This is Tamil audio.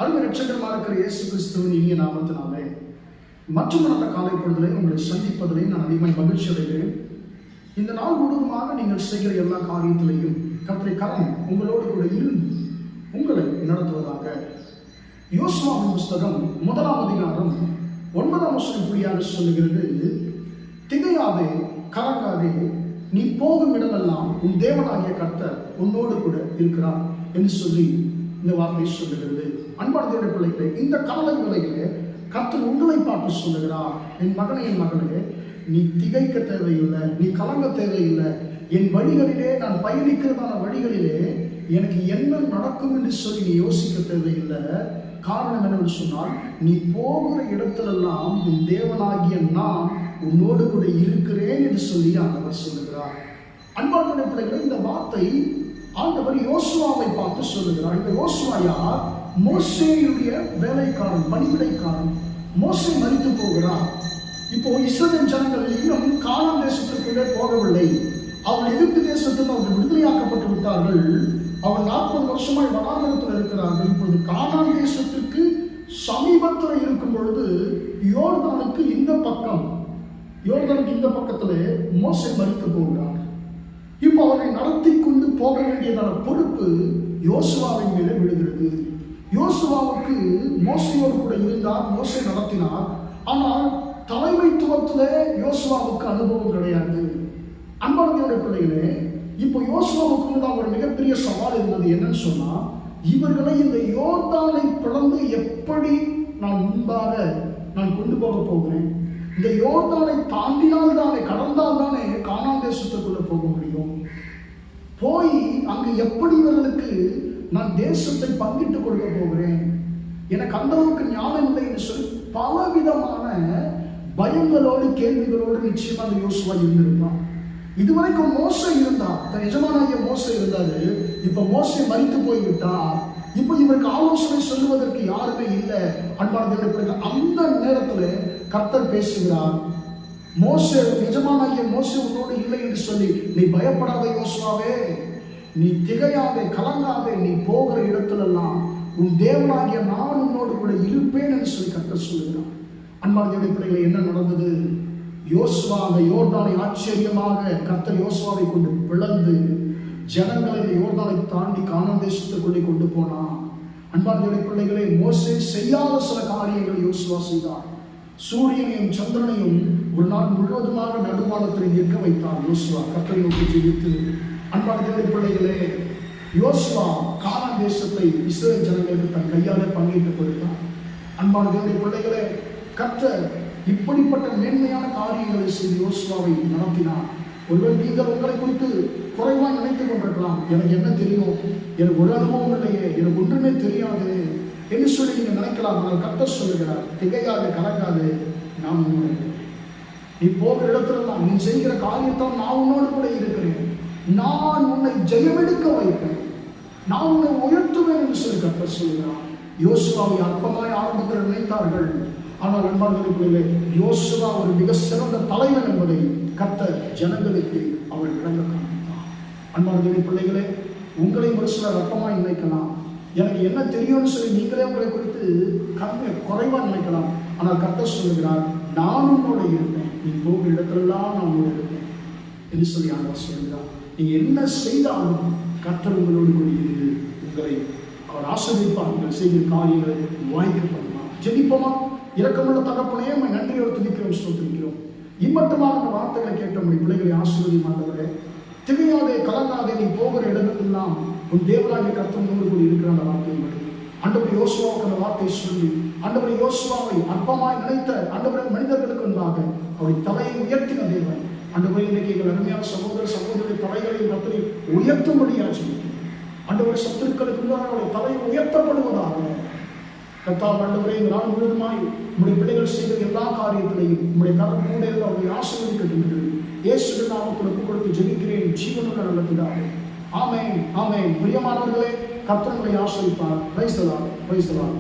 அருமை இரட்சகருமாக இருக்கிற இயேசு கிறிஸ்துவின் இனிய நாமத்தினாலே மற்றும் நல்ல காலை பொழுதிலே உங்களை சந்திப்பதிலே நான் அதிகமாக மகிழ்ச்சி அடைகிறேன். இந்த நாள் முழுவதுமாக நீங்கள் செய்கிற எல்லா காரியத்திலையும் கர்த்தருடைய கரம் உங்களோடு கூட இருந்து உங்களை நடத்துவதாக. யோசுவாவின் புஸ்தகம் 1ஆம் அதிகாரம் 9ஆம் வசனம் இப்படியாக சொல்லுகிறது, திகையாதே கலங்காதே, நீ போகும் இடமெல்லாம் உன் தேவனாகிய கர்த்தர் உன்னோடு கூட இருக்கிறார் என்று சொல்லி இந்த வார்த்தை சொல்லுகிறது. அன்பான தேவனுடைய பிள்ளைகளே, இந்த காலை வேளையிலே கர்த்தர் உங்களை பார்த்து சொல்லுகிறார், என் மகனே என் மகளே, நீ திகைக்க தேவையில்லை, நீ கலங்க தேவையில்லை. என் வழிகளிலே நான் பயணிக்கிறதான வழிகளிலே எனக்கு என்ன நடக்கும் என்று சொல்லி நீ யோசிக்க தேவையில்லை. காரணம் என்னவென்று சொன்னால், நீ போகிற இடத்திலெல்லாம் உன் தேவனாகிய நான் உன்னோடு கூட இருக்கிறேன் என்று சொல்லி ஆண்டவர் சொல்லுகிறார். அன்பான பிள்ளைகளை, இந்த வார்த்தை ஆண்டவர் யோசுவாவை பார்த்து சொல்லுகிறார். இந்த யோசுவா யார்? மோசேயுடைய வேலைக்காரன், பணிவிடைக்காரன். மோசே மரித்து போகிறார். இப்போ இஸ்ரவேல் ஜனங்கள் இன்னும் கானான் தேசத்திற்குள்ளே போகவில்லை. அவர்கள் எகிப்து தேசத்தில் அவர்கள் விடுதலையாக்கப்பட்டு விட்டார்கள். அவர்கள் 40 வருஷமாய் வனாந்தரத்தில் இருக்கிறார்கள். இப்பொழுது கானான் தேசத்திற்கு சமீபத்தில் இருக்கும் பொழுது யோர்தானுக்கு இந்த பக்கத்திலே மோசே மரித்து போகிறார். இப்போ அவரை நடத்தி கொண்டு போக வேண்டியதான பொறுப்பு யோசுவாவின் மேலே விடுகிறது. யோசுவாவுக்கு மோசையோடு கூட இருந்தார், மோசை நடத்தினார். ஆனால் தலைமைத்துவத்திலே யோசுவாவுக்கு அனுபவம் கிடையாது. அன்பானவருடைய பிள்ளைகளே, இப்போ யோசுவாவுக்கு தான் ஒரு மிகப்பெரிய சவால் இருந்தது. என்னன்னு சொன்னா, இவர்களை இந்த யோர்தானை பிளந்து எப்படி நான் முன்பாக கொண்டு போக போகிறேன்? இந்த யோர்தானை தாண்டினால் தானே, கடந்தால் தானே கானான் தேசத்துக்குள்ள போக முடியும். போய் அங்கு எப்படி இவர்களுக்கு நான் தேசத்தை பங்கிட்டு கொடுக்க போகிறேன்? எனக்கு அந்த அளவுக்கு ஞானம் இல்லை என்று சொல்லி பலவிதமான பயங்களோடு கேள்விகளோடு நிச்சயமாக யோசுவா இருந்திருந்தான். இதுவரைக்கும் மோசே இருந்தார், தன் எஜமானாகிய மோசே இருந்தாரு. இப்ப மோசே மரித்து போய்விட்டார். இப்ப இவருக்கு ஆலோசனை சொல்லுவதற்கு யாருமே இல்லை. அன்பான அந்த நேரத்தில் கர்த்தர் பேசுகிறார். மோசே, எஜமானாகிய மோசே உன்னோடு இல்லை என்று சொல்லி நீ பயப்படாத யோசுவாவே, நீ திகையாதே கலங்காதே, நீ போகிற இடத்திலெல்லாம் உன் தேவனாகிய நான் உன்னோடு கூட இருப்பேன் என்று சொல்லி கர்த்தர் சொல்லுகிறார். அன்பான தேவனுடைய பிள்ளைகளே, என்ன நடந்தது? யோசுவா அந்த யோர்தானை ஆச்சரியமாக கர்த்தர் யோசுவாவை கொண்டு பிளந்து ஜனங்களை இந்த யோர்தானை தாண்டி கானான் தேசத்துக்குள்ளே கொண்டு போனான். அன்பான தேவனுடைய பிள்ளைகளே, மோசே செய்யாத சில காரியங்களை யோசுவா செய்தார். சூரியனையும் சந்திரனையும் ஒரு நாள் முழுவதுமாக நடுவானத்தில் நிற்க வைத்தார் யோசுவா, கர்த்தரை நோக்கி ஜெபித்து. அன்பான தேவனுடைய பிள்ளைகளே, யோசுவா கானான் தேசத்தை இஸ்ரவேல் ஜனங்களுக்கு தன் கையாலே பங்கிட்டு கொடுத்தார். அன்பான தேவனுடைய பிள்ளைகளே, கர்த்தர் இப்படிப்பட்ட மேன்மையான காரியங்களை செய்து யோசுவாவை நடத்தினார். ஒருவேளை நீங்கள் உங்களை குறித்து குறைவாக நினைத்துக் கொண்டிருக்கலாம், எனக்கு என்ன தெரியும், எனக்கு ஒரு அனுபவம் இல்லையே, எனக்கு ஒன்றுமே தெரியாது என்று சொல்லி நீங்கள் நினைக்கலாம். ஆனால் கர்த்தர் சொல்லுகிறார், திகையாது கலங்காது, நான் உன்னோடு இருக்கிறேன். நீ போகிற இடத்துல நீ செய்கிற காரியத்தால் நான் உன்னோடு கூட இருக்கிறேன். நான் உன்னை ஜெயமெடுக்க வைப்பேன், நான் உன்னை உயர்த்துவேன் என்று சொல்லி கர்த்தர் சொல்கிறார். யோசுவாவை அற்பமாய் ஆரம்பத்தில் நினைத்தார்கள். ஆனால் அன்பார்களே, யோசுவா ஒரு மிக சிறந்த தலைவன் என்பதை கர்த்தர் ஜனங்களுக்கு அவள் விளங்க காண்பித்தார். அன்பார்களே பிள்ளைகளே, உங்களை ஒரு சிலர் அற்பமாய் நினைக்கலாம், எனக்கு என்ன தெரியும்னு சொல்லி நீங்களே உங்களை குறித்து குறைவாக நினைக்கலாம். ஆனால் கர்த்தர் சொல்லுகிறார், நான் உன்னோட இருப்பேன், நீ போகிற இடத்துலலாம் நான் உன்னோட இருப்பேன் என்று சொல்லி ஆண்டவர் சொல்லுகிறார். நீங்க என்ன செய்தாலும் கர்த்தர் உங்களோடு கூட இருந்து உங்களை அவர் ஆசீர்வதிப்பார். நீங்கள் செய்கிற காரியங்களை வாய்க்க பண்ணலாம். ஜெபிப்போமா? இரக்கமுள்ள தகப்பனே, நன்றியோடு துதிக்கிறோம், ஸ்தோத்திரிக்கிறோம். இம்மட்டமாக அந்த வார்த்தைகளை கேட்ட உடைய பிள்ளைகளை ஆசீர்வதியும் ஆண்டவரே. திகையாதே கலங்காதே, நீ போகிற இடமெல்லாம் உன் தேவனாகிய கர்த்தர் உன்னோடு கூட இருக்கிற அந்த வார்த்தையை மட்டும் ஆண்டவரே யோசுவாவுக்கு அந்த வார்த்தையை சொல்லி, ஆண்டவரே யோசுவாவை அற்பமாய் நினைத்த ஆண்டவரே மனிதர்களுக்கு முன்பாக அவருடைய தலையை உயர்த்தின தேவன். ஆண்டவரே, இன்றைக்கு எங்கள் அருமையான சகோதரருடைய தலைகளையும் கர்த்தரை உயர்த்தும்படியாக சொல்லிக்கிறேன். ஆண்டவரே, சத்துருக்களுக்கு முன்பாக அவருடைய தலையை உயர்த்தப்படுவதாக கர்த்தாவே, ஆண்டவரே, இந்த நாள் முழுவதுமாய் உம்முடைய பிள்ளைகள் செய்த எல்லா காரியத்திலையும் உம்முடைய கரம் கூட இருந்து அவருடைய ஆசீர்வதிக்கட்டும் என்று இயேசுவின் நாமத்தில் ஒப்புக் கொடுத்து ஜெபிக்கிறேன், ஜீவனுள்ள நல்ல பிதாவே. ஆமென், ஆமென். பிரியமானவர்களே, கர்த்தர் உங்களை ஆசீர்வதிப்பார். Praise the Lord, praise the Lord.